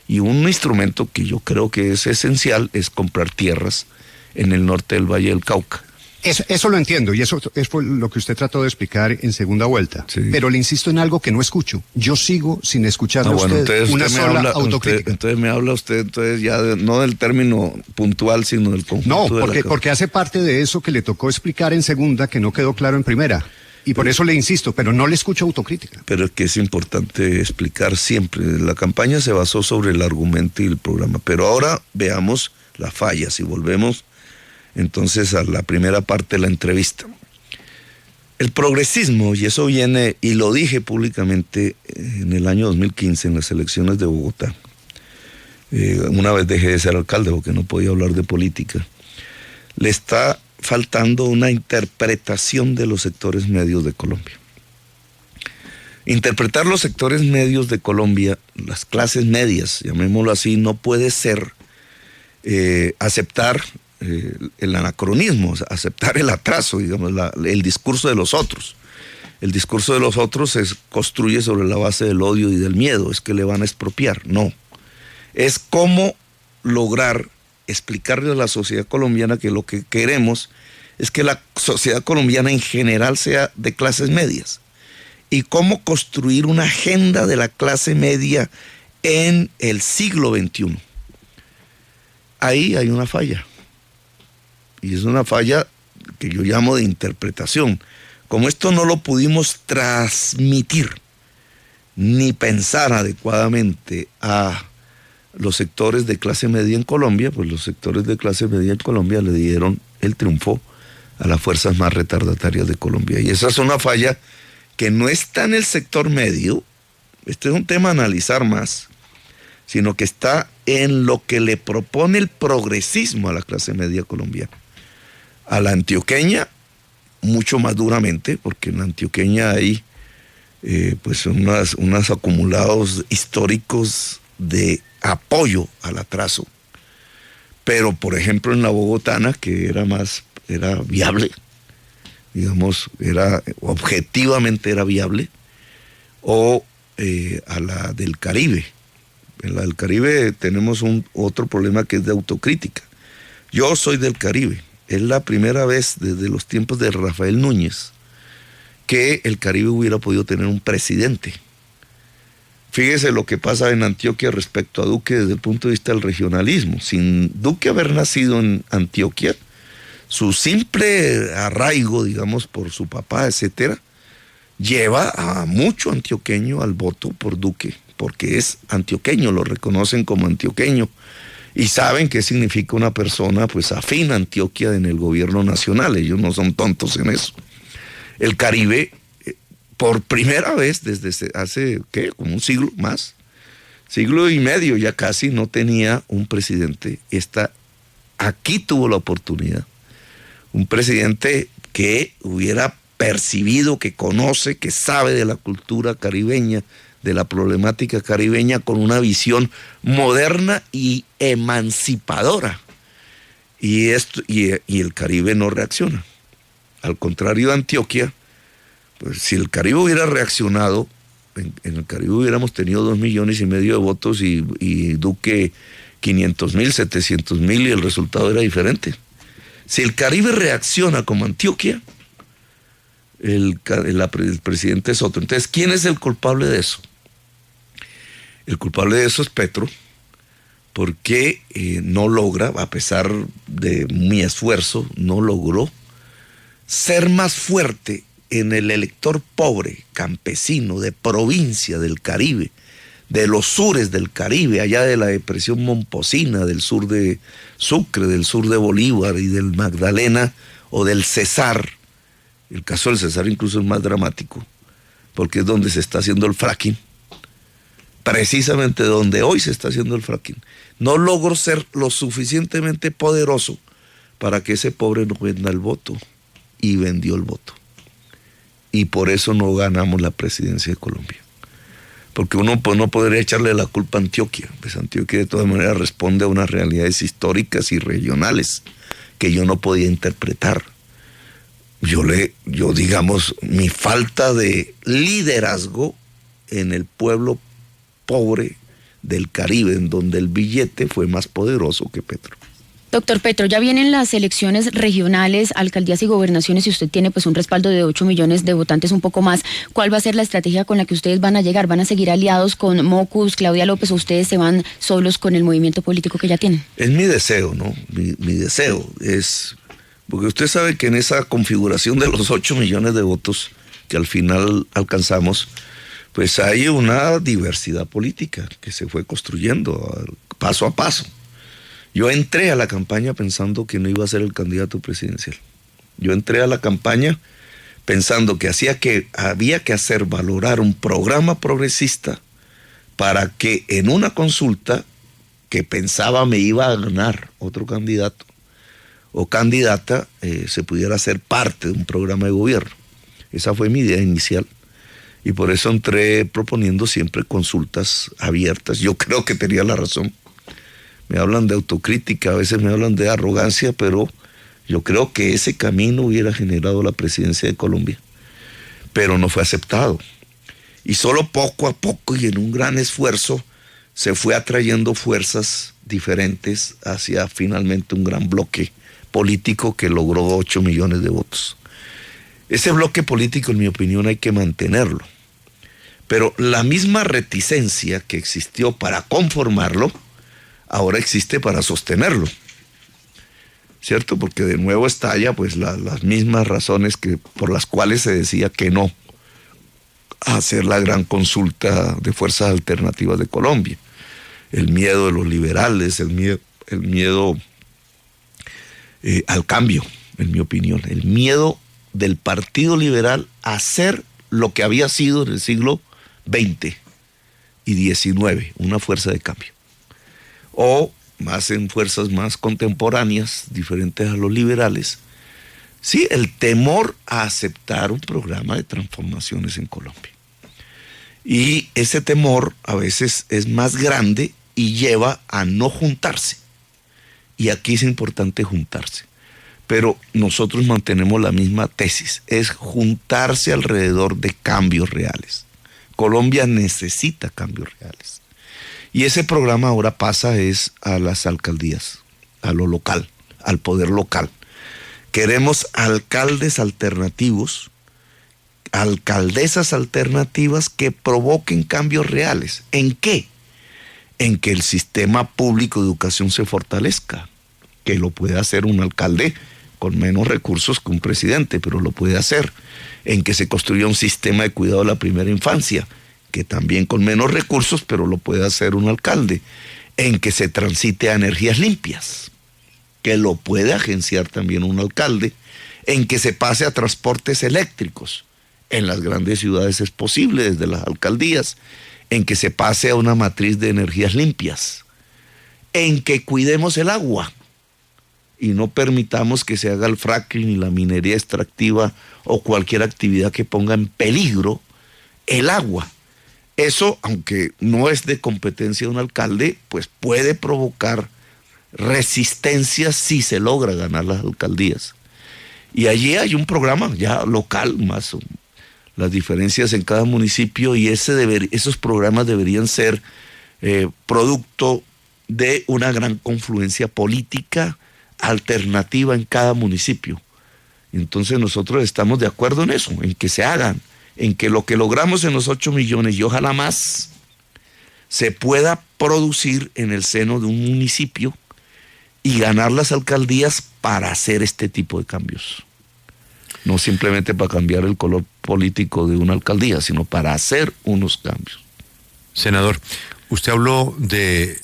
Y un instrumento que yo creo que es esencial es comprar tierras en el norte del Valle del Cauca. Eso lo entiendo, y eso fue lo que usted trató de explicar en segunda vuelta. Sí. Pero le insisto en algo que no escucho. Yo sigo sin escucharle a usted una sola autocrítica. Entonces me habla usted ya no del término puntual, sino del conjunto. No, porque hace parte de eso que le tocó explicar en segunda que no quedó claro en primera. Y por eso le insisto, pero no le escucho autocrítica. Pero es que es importante explicar siempre. La campaña se basó sobre el argumento y el programa. Pero ahora veamos las fallas y volvemos entonces a la primera parte de la entrevista. El progresismo, y eso viene, y lo dije públicamente en el año 2015 en las elecciones de Bogotá. Una vez dejé de ser alcalde porque no podía hablar de política. Le está faltando una interpretación de los sectores medios de Colombia. Interpretar los sectores medios de Colombia, las clases medias, llamémoslo así, no puede ser aceptar el anacronismo, aceptar el atraso, digamos, el discurso de los otros. El discurso de los otros se construye sobre la base del odio y del miedo, es que le van a expropiar. No. Es cómo lograr explicarle a la sociedad colombiana que lo que queremos es que la sociedad colombiana en general sea de clases medias. Y cómo construir una agenda de la clase media en el siglo XXI. Ahí hay una falla. Y es una falla que yo llamo de interpretación. Como esto no lo pudimos transmitir ni pensar adecuadamente a los sectores de clase media en Colombia, pues los sectores de clase media en Colombia le dieron el triunfo a las fuerzas más retardatarias de Colombia. Y esa es una falla que no está en el sector medio, este es un tema a analizar más, sino que está en lo que le propone el progresismo a la clase media colombiana. A la antioqueña, mucho más duramente, porque en la antioqueña hay pues unos acumulados históricos de apoyo al atraso. Pero, por ejemplo, en la bogotana, que era viable, digamos, objetivamente era viable, o a la del Caribe. En la del Caribe tenemos otro problema que es de autocrítica. Yo soy del Caribe es la primera vez desde los tiempos de Rafael Núñez que el Caribe hubiera podido tener un presidente. Fíjese lo que pasa en Antioquia respecto a Duque desde el punto de vista del regionalismo. Sin Duque haber nacido en Antioquia, su simple arraigo, digamos, por su papá, etcétera, lleva a mucho antioqueño al voto por Duque, porque es antioqueño, lo reconocen como antioqueño y saben qué significa una persona pues afín a Antioquia en el gobierno nacional. Ellos no son tontos en eso. El Caribe, por primera vez desde hace, ¿qué?, como un siglo más, siglo y medio ya casi, no tenía un presidente. Aquí tuvo la oportunidad. Un presidente que hubiera percibido, que conoce, que sabe de la cultura caribeña, de la problemática caribeña, con una visión moderna y emancipadora. Y el Caribe no reacciona. Al contrario de Antioquia, pues si el Caribe hubiera reaccionado, en el Caribe hubiéramos tenido 2,5 millones de votos y Duque 500,000, 700,000 y el resultado era diferente. Si el Caribe reacciona como Antioquia, el presidente es otro. Entonces, ¿quién es el culpable de eso? El culpable de eso es Petro, porque no logra, a pesar de mi esfuerzo, no logró ser más fuerte en el elector pobre, campesino, de provincia del Caribe, de los sures del Caribe, allá de la depresión momposina, del sur de Sucre, del sur de Bolívar y del Magdalena o del Cesar. El caso del Cesar incluso es más dramático, porque es donde se está haciendo el fracking, precisamente donde hoy se está haciendo el fracking. No logró ser lo suficientemente poderoso para que ese pobre no venda el voto, y vendió el voto. Y por eso no ganamos la presidencia de Colombia. Porque uno pues, no podría echarle la culpa a Antioquia. Pues Antioquia de todas maneras responde a unas realidades históricas y regionales que yo no podía interpretar. Yo digamos, mi falta de liderazgo en el pueblo pobre del Caribe, en donde el billete fue más poderoso que Petro. Doctor Petro, ya vienen las elecciones regionales, alcaldías y gobernaciones y usted tiene pues un respaldo de 8 millones de votantes, un poco más. ¿Cuál va a ser la estrategia con la que ustedes van a llegar? ¿Van a seguir aliados con Mocus, Claudia López, o ustedes se van solos con el movimiento político que ya tienen? Es mi deseo, ¿no? Mi deseo es... Porque usted sabe que en esa configuración de los 8 millones de votos que al final alcanzamos, pues hay una diversidad política que se fue construyendo paso a paso. Yo entré a la campaña pensando que no iba a ser el candidato presidencial. Yo entré a la campaña pensando que había que hacer valorar un programa progresista para que en una consulta que pensaba me iba a ganar otro candidato o candidata, se pudiera hacer parte de un programa de gobierno. Esa fue mi idea inicial. Y por eso entré proponiendo siempre consultas abiertas. Yo creo que tenía la razón. Me hablan de autocrítica, a veces me hablan de arrogancia, pero yo creo que ese camino hubiera generado la presidencia de Colombia. Pero no fue aceptado. Y solo poco a poco y en un gran esfuerzo se fue atrayendo fuerzas diferentes hacia finalmente un gran bloque político que logró 8 millones de votos. Ese bloque político, en mi opinión, hay que mantenerlo. Pero la misma reticencia que existió para conformarlo, ahora existe para sostenerlo, ¿cierto? Porque de nuevo estalla pues las mismas razones por las cuales se decía que no a hacer la gran consulta de fuerzas alternativas de Colombia. El miedo de los liberales, el miedo al cambio, en mi opinión. El miedo del Partido Liberal a ser lo que había sido en el siglo XX y XIX, una fuerza de cambio. O más en fuerzas más contemporáneas, diferentes a los liberales, sí, el temor a aceptar un programa de transformaciones en Colombia. Y ese temor a veces es más grande y lleva a no juntarse. Y aquí es importante juntarse. Pero nosotros mantenemos la misma tesis, es juntarse alrededor de cambios reales. Colombia necesita cambios reales. Y ese programa ahora pasa a las alcaldías, a lo local, al poder local. Queremos alcaldes alternativos, alcaldesas alternativas que provoquen cambios reales. ¿En qué? En que el sistema público de educación se fortalezca, que lo puede hacer un alcalde con menos recursos que un presidente, pero lo puede hacer. En que se construya un sistema de cuidado de la primera infancia, que también con menos recursos, pero lo puede hacer un alcalde. En que se transite a energías limpias, que lo puede agenciar también un alcalde. En que se pase a transportes eléctricos. En las grandes ciudades es posible, desde las alcaldías. En que se pase a una matriz de energías limpias. En que cuidemos el agua y no permitamos que se haga el fracking ni la minería extractiva o cualquier actividad que ponga en peligro el agua. Eso, aunque no es de competencia de un alcalde, pues puede provocar resistencia si se logra ganar las alcaldías. Y allí hay un programa ya local, más las diferencias en cada municipio, y esos programas deberían ser producto de una gran confluencia política alternativa en cada municipio. Entonces nosotros estamos de acuerdo en eso, en que se hagan, en que lo que logramos en los 8 millones y ojalá más, se pueda producir en el seno de un municipio y ganar las alcaldías para hacer este tipo de cambios. No simplemente para cambiar el color político de una alcaldía, sino para hacer unos cambios. Senador, usted habló de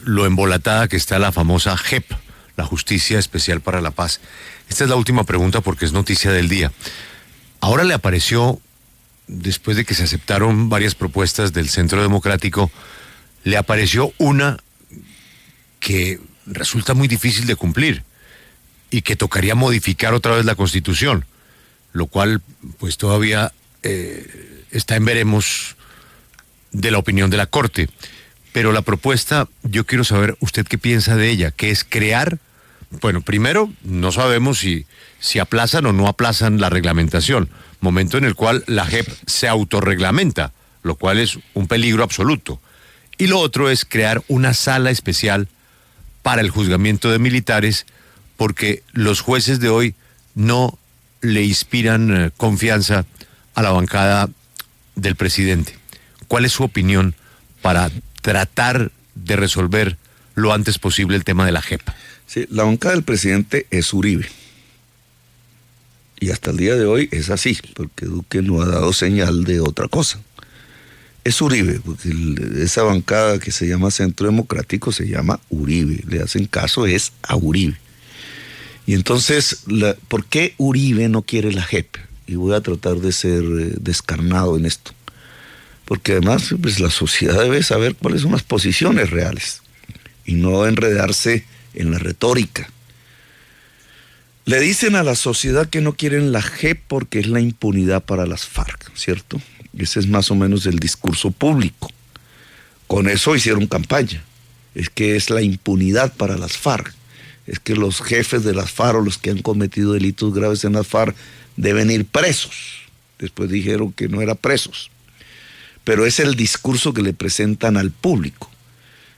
lo embolatada que está la famosa JEP, la Justicia Especial para la Paz. Esta es la última pregunta porque es noticia del día. Ahora le apareció, después de que se aceptaron varias propuestas del Centro Democrático, le apareció una que resulta muy difícil de cumplir y que tocaría modificar otra vez la Constitución, lo cual pues todavía está en veremos de la opinión de la Corte. Pero la propuesta, yo quiero saber usted qué piensa de ella, que es crear, bueno, primero no sabemos si aplazan o no aplazan la reglamentación, momento en el cual la JEP se autorreglamenta, lo cual es un peligro absoluto. Y lo otro es crear una sala especial para el juzgamiento de militares, porque los jueces de hoy no le inspiran confianza a la bancada del presidente. ¿Cuál es su opinión para tratar de resolver lo antes posible el tema de la JEP? Sí, la bancada del presidente es Uribe. Y hasta el día de hoy es así, porque Duque no ha dado señal de otra cosa. Es Uribe, porque esa bancada que se llama Centro Democrático se llama Uribe. Le hacen caso es a Uribe. Y entonces, ¿por qué Uribe no quiere la JEP? Y voy a tratar de ser descarnado en esto. Porque además, pues, la sociedad debe saber cuáles son las posiciones reales y no enredarse en la retórica. Le dicen a la sociedad que no quieren la JEP porque es la impunidad para las FARC, ¿cierto? Ese es más o menos el discurso público. Con eso hicieron campaña. Es que es la impunidad para las FARC. Es que los jefes de las FARC o los que han cometido delitos graves en las FARC deben ir presos. Después dijeron que no eran presos. Pero es el discurso que le presentan al público.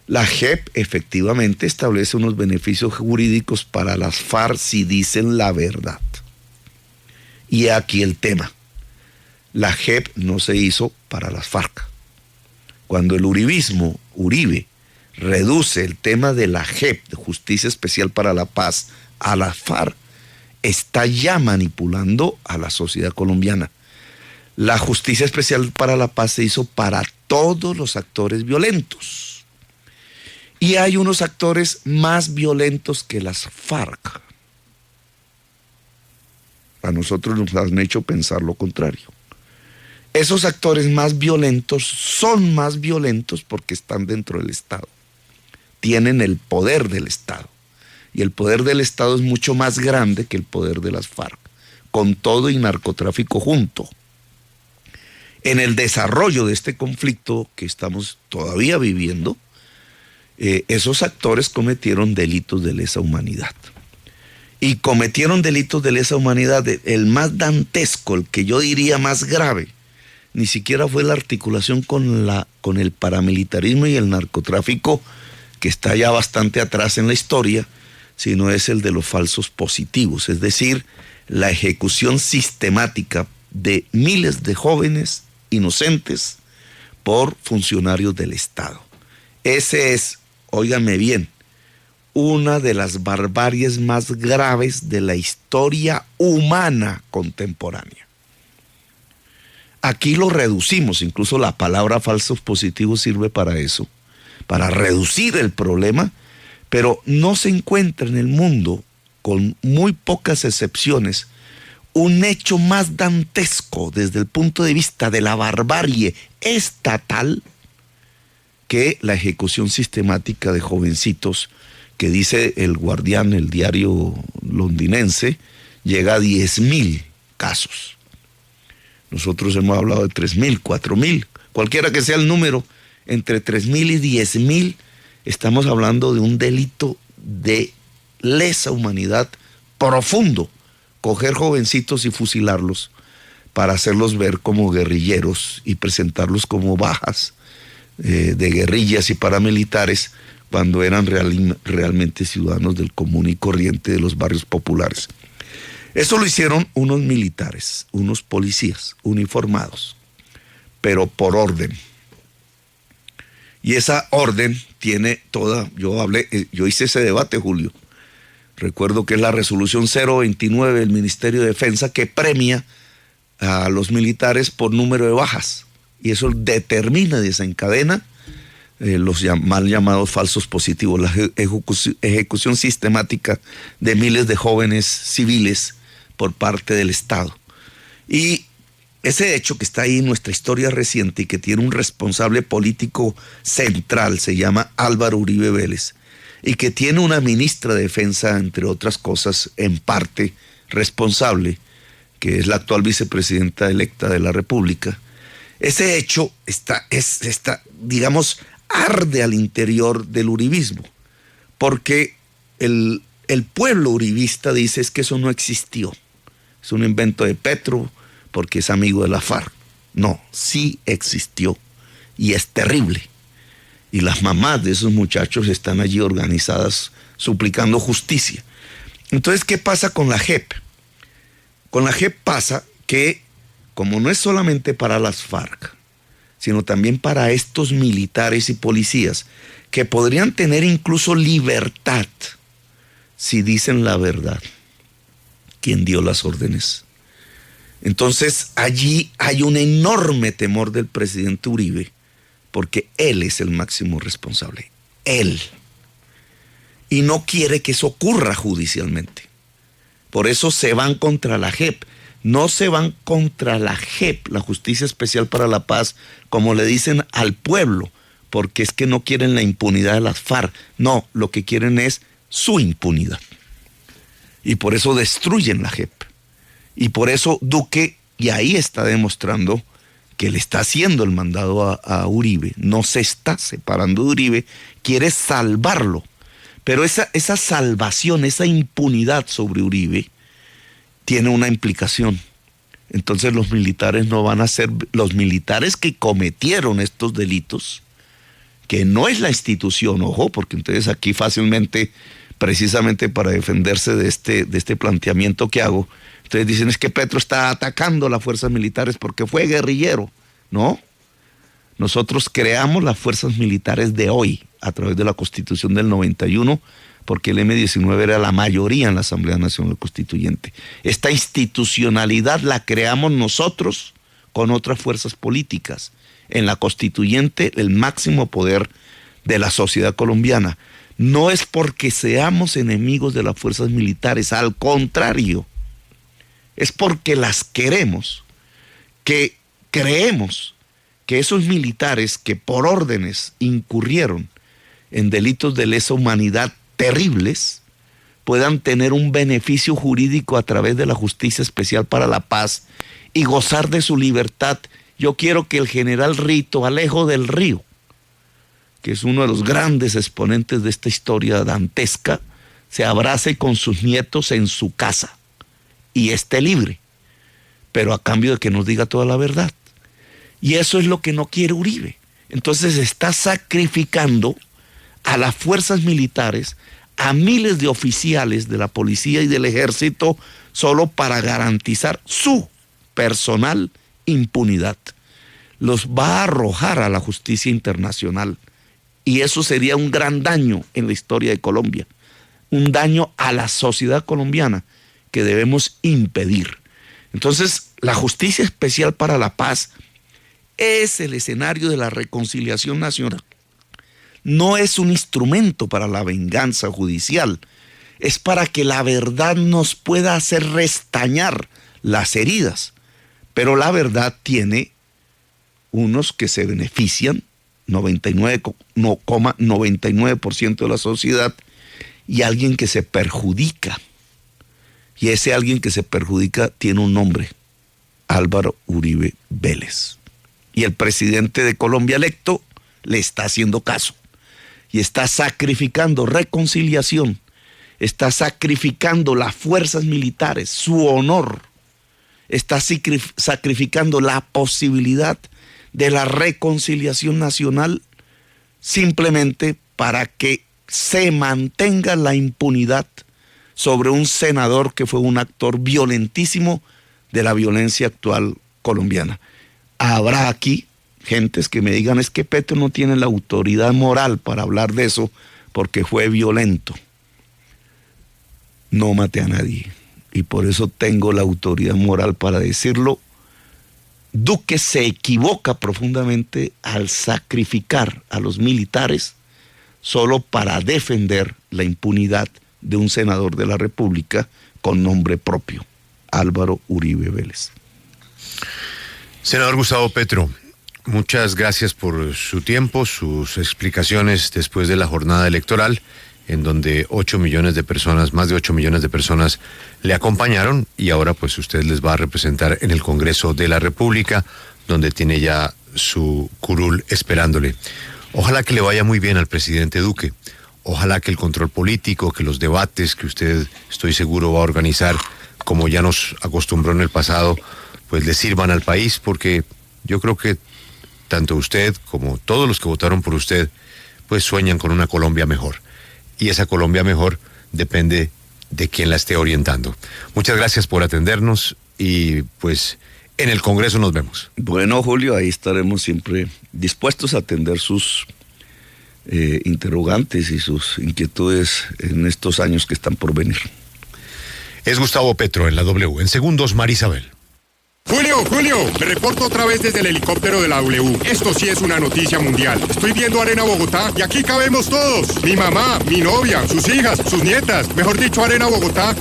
La JEP efectivamente establece unos beneficios jurídicos para las FARC si dicen la verdad. Y aquí el tema. La JEP no se hizo para las FARC. Cuando el uribismo, Uribe, reduce el tema de la JEP, de Justicia Especial para la Paz, a la FARC, está ya manipulando a la sociedad colombiana. La Justicia Especial para la Paz se hizo para todos los actores violentos. Y hay unos actores más violentos que las FARC. A nosotros nos han hecho pensar lo contrario. Esos actores más violentos son más violentos porque están dentro del Estado. Tienen el poder del Estado. Y el poder del Estado es mucho más grande que el poder de las FARC, con todo y narcotráfico junto. En el desarrollo de este conflicto que estamos todavía viviendo, esos actores cometieron delitos de lesa humanidad. Y cometieron delitos de lesa humanidad, el más dantesco, el que yo diría más grave, ni siquiera fue la articulación con el paramilitarismo y el narcotráfico, que está ya bastante atrás en la historia, sino es el de los falsos positivos, es decir, la ejecución sistemática de miles de jóvenes inocentes por funcionarios del Estado. Ese es, óiganme bien, una de las barbaries más graves de la historia humana contemporánea. Aquí lo reducimos, incluso la palabra falsos positivos sirve para eso, para reducir el problema, pero no se encuentra en el mundo, con muy pocas excepciones, un hecho más dantesco desde el punto de vista de la barbarie estatal que la ejecución sistemática de jovencitos, que dice el Guardián, el diario londinense, llega a 10.000 casos. Nosotros hemos hablado de 3.000, 4.000, cualquiera que sea el número, entre 3.000 y 10.000, estamos hablando de un delito de lesa humanidad profundo, coger jovencitos y fusilarlos para hacerlos ver como guerrilleros y presentarlos como bajas de guerrillas y paramilitares cuando eran realmente ciudadanos del común y corriente de los barrios populares. Eso lo hicieron unos militares, unos policías uniformados, pero por orden. Y esa orden tiene toda, yo hice ese debate, Julio. Recuerdo que es la resolución 029 del Ministerio de Defensa que premia a los militares por número de bajas. Y eso determina, desencadena los mal llamados falsos positivos, la ejecución sistemática de miles de jóvenes civiles por parte del Estado. Y ese hecho que está ahí en nuestra historia reciente y que tiene un responsable político central, se llama Álvaro Uribe Vélez, y que tiene una ministra de Defensa, entre otras cosas, en parte responsable, que es la actual vicepresidenta electa de la República. Ese hecho digamos, arde al interior del uribismo, porque el pueblo uribista dice es que eso no existió, es un invento de Petro porque es amigo de la FARC. No, sí existió y es terrible. Y las mamás de esos muchachos están allí organizadas suplicando justicia. Entonces, ¿qué pasa con la JEP? Con la JEP pasa que, como no es solamente para las FARC, sino también para estos militares y policías, que podrían tener incluso libertad si dicen la verdad, ¿quién dio las órdenes? Entonces, allí hay un enorme temor del presidente Uribe, porque él es el máximo responsable, él. Y no quiere que eso ocurra judicialmente. Por eso se van contra la JEP. No se van contra la JEP, la Justicia Especial para la Paz, como le dicen al pueblo, porque es que no quieren la impunidad de las FARC. No, lo que quieren es su impunidad. Y por eso destruyen la JEP. Y por eso Duque, y ahí está demostrando que le está haciendo el mandado a Uribe, no se está separando de Uribe, quiere salvarlo. Pero esa salvación, esa impunidad sobre Uribe, tiene una implicación. Entonces los militares no van a ser, los militares que cometieron estos delitos, que no es la institución, ojo, porque entonces aquí fácilmente, precisamente para defenderse de este planteamiento que hago, ustedes dicen es que Petro está atacando a las fuerzas militares porque fue guerrillero. No, nosotros creamos las fuerzas militares de hoy a través de la Constitución del 91, porque el M-19 era la mayoría en la Asamblea Nacional Constituyente. Esta institucionalidad la creamos nosotros con otras fuerzas políticas. En la Constituyente, el máximo poder de la sociedad colombiana. No es porque seamos enemigos de las fuerzas militares, al contrario, es porque las queremos, que creemos que esos militares que por órdenes incurrieron en delitos de lesa humanidad terribles, puedan tener un beneficio jurídico a través de la Justicia Especial para la Paz y gozar de su libertad. Yo quiero que el general Rito Alejo del Río, que es uno de los grandes exponentes de esta historia dantesca, se abrace con sus nietos en su casa y esté libre, pero a cambio de que nos diga toda la verdad. Y eso es lo que no quiere Uribe. Entonces está sacrificando a las fuerzas militares a miles de oficiales de la policía y del ejército solo para garantizar su personal impunidad. Los va a arrojar a la justicia internacional y eso sería un gran daño en la historia de Colombia, un daño a la sociedad colombiana que debemos impedir. Entonces, la Justicia Especial para la Paz es el escenario de la reconciliación nacional. No es un instrumento para la venganza judicial, es para que la verdad nos pueda hacer restañar las heridas. Pero la verdad tiene unos que se benefician, 99,99% de la sociedad, y alguien que se perjudica. Y ese alguien que se perjudica tiene un nombre: Álvaro Uribe Vélez. Y el presidente de Colombia electo le está haciendo caso. Y está sacrificando reconciliación, está sacrificando las fuerzas militares, su honor, está sacrificando la posibilidad de la reconciliación nacional simplemente para que se mantenga la impunidad sobre un senador que fue un actor violentísimo de la violencia actual colombiana. Habrá aquí gentes que me digan: es que Petro no tiene la autoridad moral para hablar de eso porque fue violento. No maté a nadie y por eso tengo la autoridad moral para decirlo. Duque se equivoca profundamente al sacrificar a los militares solo para defender la impunidad de un senador de la República con nombre propio, Álvaro Uribe Vélez. Senador Gustavo Petro, muchas gracias por su tiempo, sus explicaciones después de la jornada electoral, en donde 8 millones de personas, más de 8 millones de personas le acompañaron, y ahora pues usted les va a representar en el Congreso de la República, donde tiene ya su curul esperándole. Ojalá que le vaya muy bien al presidente Duque. Ojalá que el control político, que los debates que usted, estoy seguro, va a organizar, como ya nos acostumbró en el pasado, pues le sirvan al país, porque yo creo que tanto usted como todos los que votaron por usted, pues sueñan con una Colombia mejor. Y esa Colombia mejor depende de quién la esté orientando. Muchas gracias por atendernos y pues en el Congreso nos vemos. Bueno, Julio, ahí estaremos siempre dispuestos a atender sus interrogantes y sus inquietudes en estos años que están por venir. Es Gustavo Petro en la W. En segundos, Marisabel. Julio, me reporto otra vez desde el helicóptero de la W. Esto sí es una noticia mundial. Estoy viendo Arena Bogotá y aquí cabemos todos. Mi mamá, mi novia, sus hijas, sus nietas. Mejor dicho, Arena Bogotá